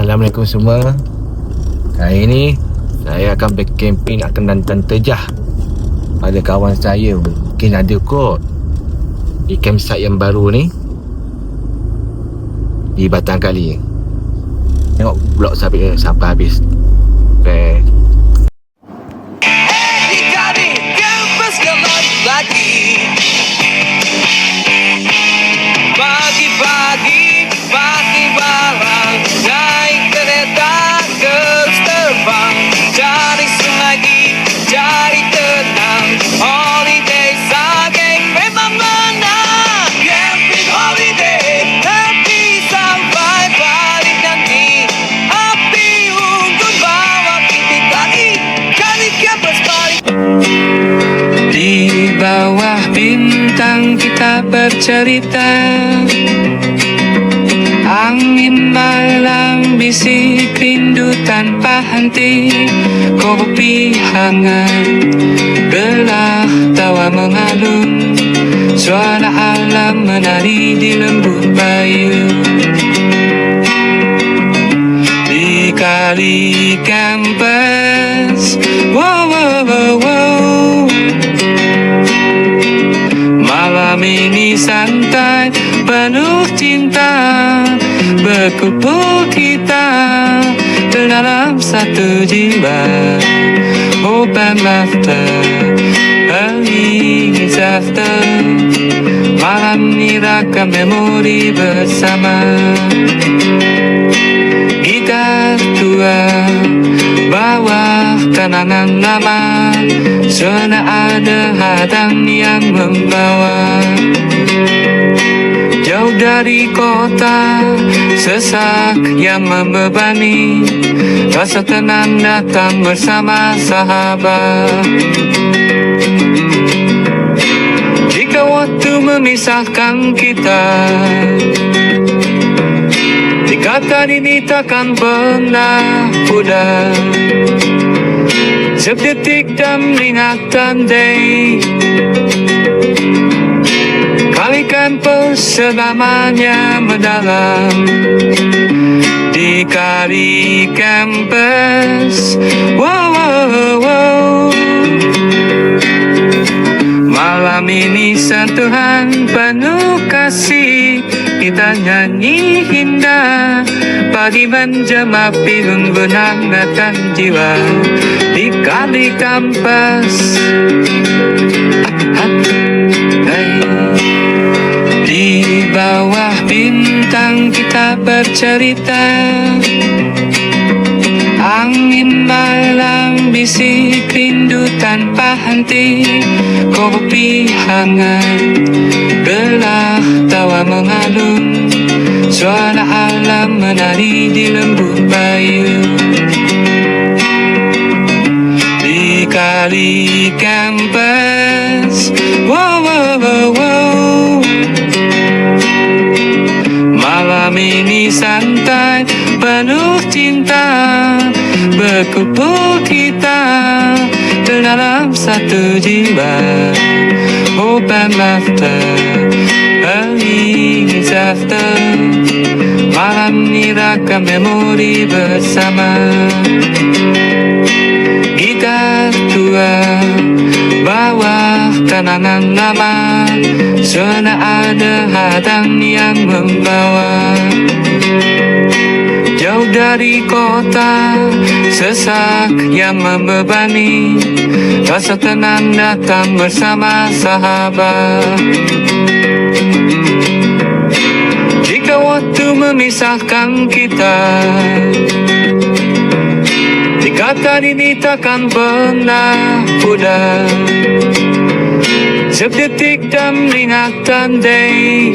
Assalamualaikum semua. Kali ini saya akan berkemping akan dan terjah pada kawan saya. Mungkin ada kot di campsite yang baru ni di Batang Kali. Tengok vlog sampai habis. Okay. Pagi-pagi pakai barang, naik kereta terus terbang, cari sungai, cari tenang. Holiday saja memang menang. Camping holiday, happy sampai balik nanti. Api unggun bawa kita kali campus balik. Di bawah bintang kita bercerita, angin malam bisik rindu tanpa henti. Kopi hangat, gelah tawa mengalun, suara alam menari di lembut bayu. Di kali kampus, wow, wow, wow, wow. Malam ini santai, penuh cinta, berkumpul kita dalam satu jiwa. Hope and laughter, early is after. Malam ini rakam memori bersama. Gitar tua, bawa kenangan lama, suara ada hadang yang membawa. Jauh dari kota, sesak yang membebani, rasa tenang datang bersama sahabat. Jika waktu memisahkan kita, ikatan ini takkan pernah pudar. Sedetik dan ingatan day, kalikan selamanya mendalam. Di kali kampus, wow, wow, wow. Malam ini sentuhan penuh kasih, kita nyanyi indah. Pagi menjamah pilun benangkan jiwa. Di kali kampus, di bawah bintang kita bercerita, angin malam bisik rindu tanpa henti. Kopi hangat, gelah tawa mengalun, suara alam menari di lembut bayu. Di kali kampus, wow, wow, wow, wow. Malam ini santai, penuh cinta, berkumpul kita dalam satu jiwa. Hope and laughter, early is after. Malam ini rakam memori bersama. Gitar tua, bawa kenangan lama, suara ada hadang yang membawa. Jauh dari kota, sesak yang membebani, rasa tenang datang bersama sahabat. Jika waktu memisahkan kita, ikatan ini takkan pernah pudar. Sedetik dan ingatan day,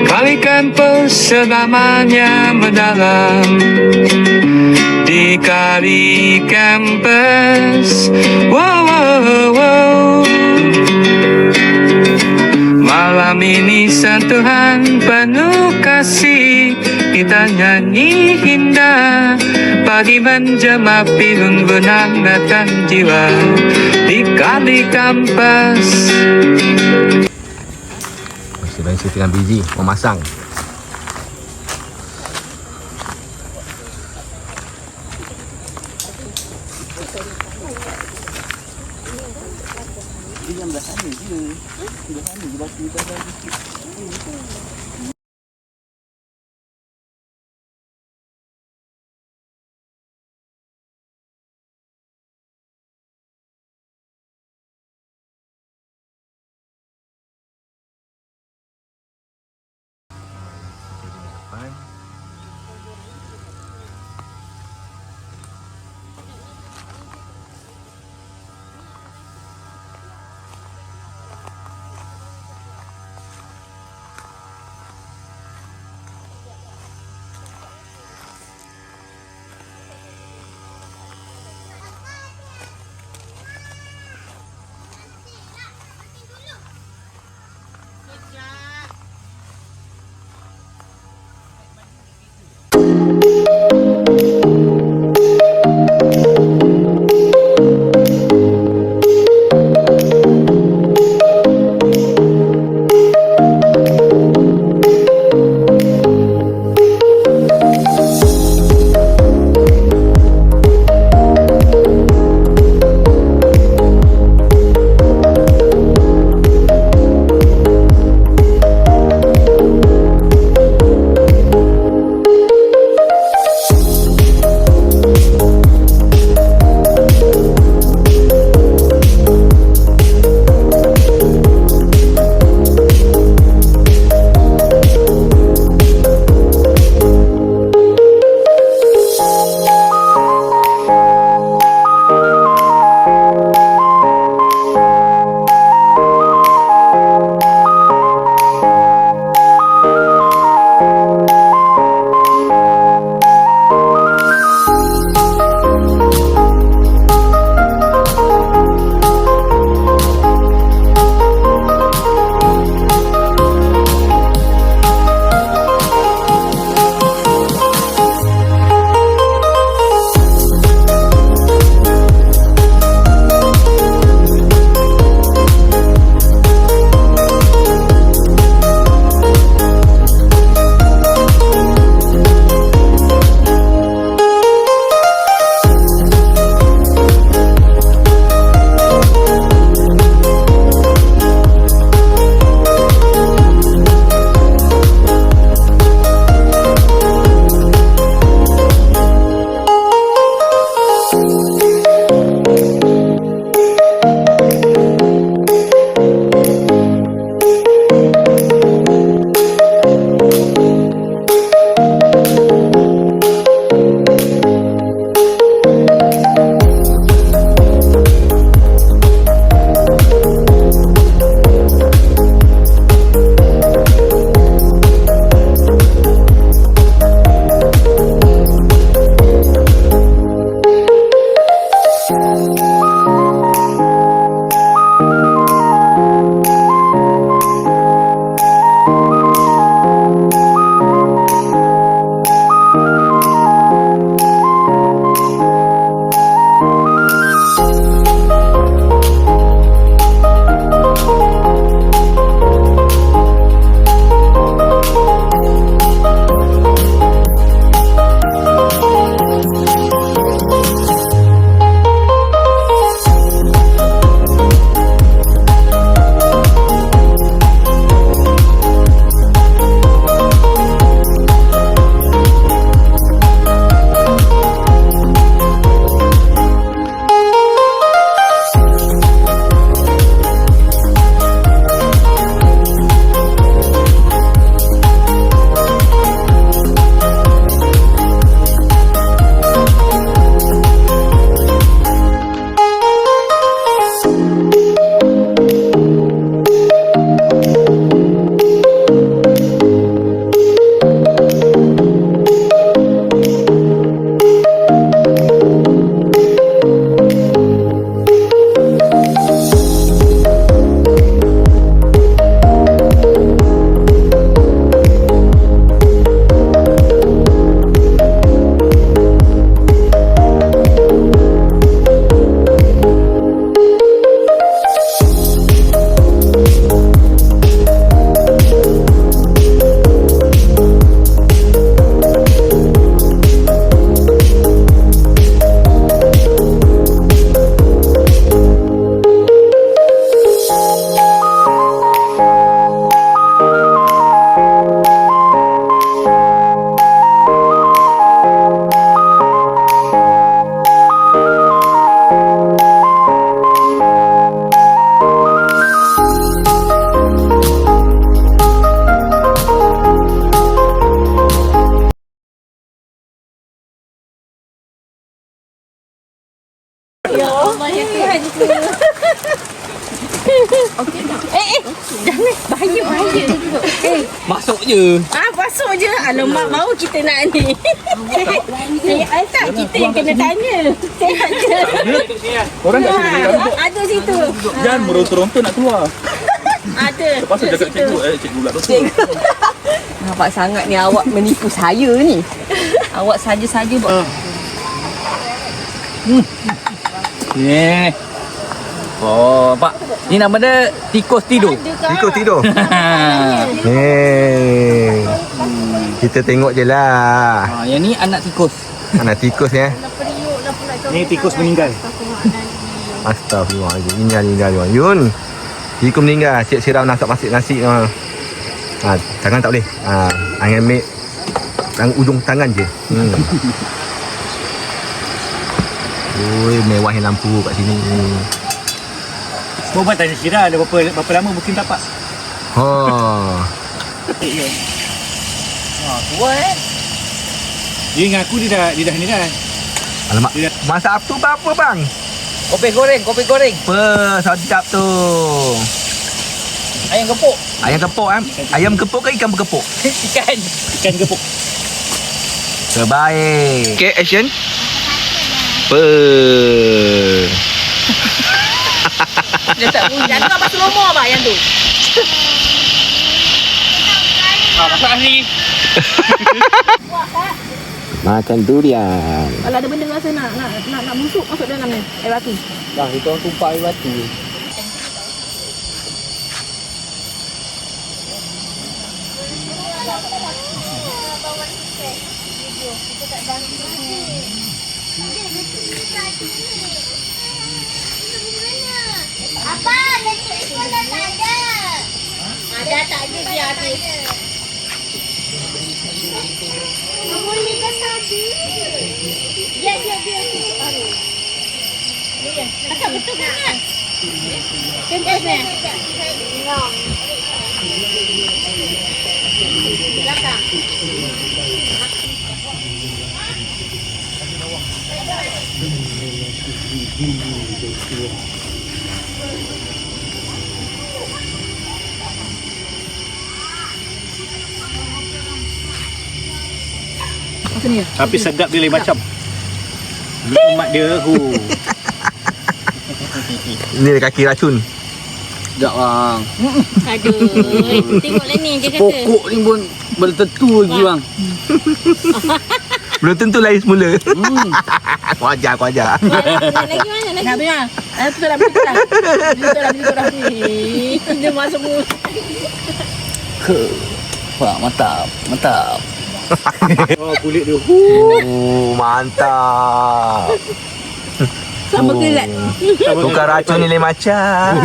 kalikan selamanya mendalam. Di kali kampus, wow, wow, wow. Malam ini sentuhan penuh kasih, kita nyanyi indah. Pagi menjamah pilun benangkan jiwa. Di kali kampus. Sebenarnya saya tengah busy memasang. Depan. je duduk. Masuk je. Masuk je. Alamak, baru kita nak ni. Tak, kita yang kena tanya. Sehat je. Orang kat sini dah duduk. Ada situ. Jangan meronta-ronta nak keluar. Ada. Lepas tu cakap cikgu, cikgu pula betul. Nampak sangat ni awak menipu saya ni. Awak saja-saja buat. Oh, Pak. Ni nama dia tikus tidur. Tikus tidur. Kita tengok je lah. Yang ni anak tikus. Anak tikus ya. Ni tikus meninggal. Astagfirullahaladzim. Ingat Yun. Tikus meninggal. Siap siram masak nasi. Tangan tak boleh. Angin ambil ujung tangan je. Oi, mewahnya lampu kat sini. Kau tanya Syirah ada berapa lama booking tapak? Tua Dia dengan aku dia dah ni dah. Alamak. Masak apa bang? Kopi goreng. Apa sedap tu. Ayam gepuk. Ayam gepuk Ayam gepuk ke ikan bergepuk? Ikan gepuk. Terbaik. Okay, action. Dia tak bunyi. Yang tu apa slow-mo abang yang tu? Masak nasi. Makan durian. Kalau ada benda rasa nak busuk masuk dalam ni. Air batu. Dah, itu orang tumpah air batu. Apa? Netflix pun dah tak ada. Ada tak ada dia habis. Boleh kan tak ada. Dia. Asal betul kan? Tempes ni. Belakang. Tapi sedap dia lain macam. Umat dia. Ini kaki racun. Sekejap bang. Aduh. Tengoklah ni dia kata. Pokok ni pun belum tentu lagi bang. Belum tentu lahir semula. Wajar. Lagi mana lagi? Nak biar. Betul lah. Dia masuk mulut. Wah, mantap. Kulit dia. Mantap. Sama kelat. Tukar racun ni lain macam.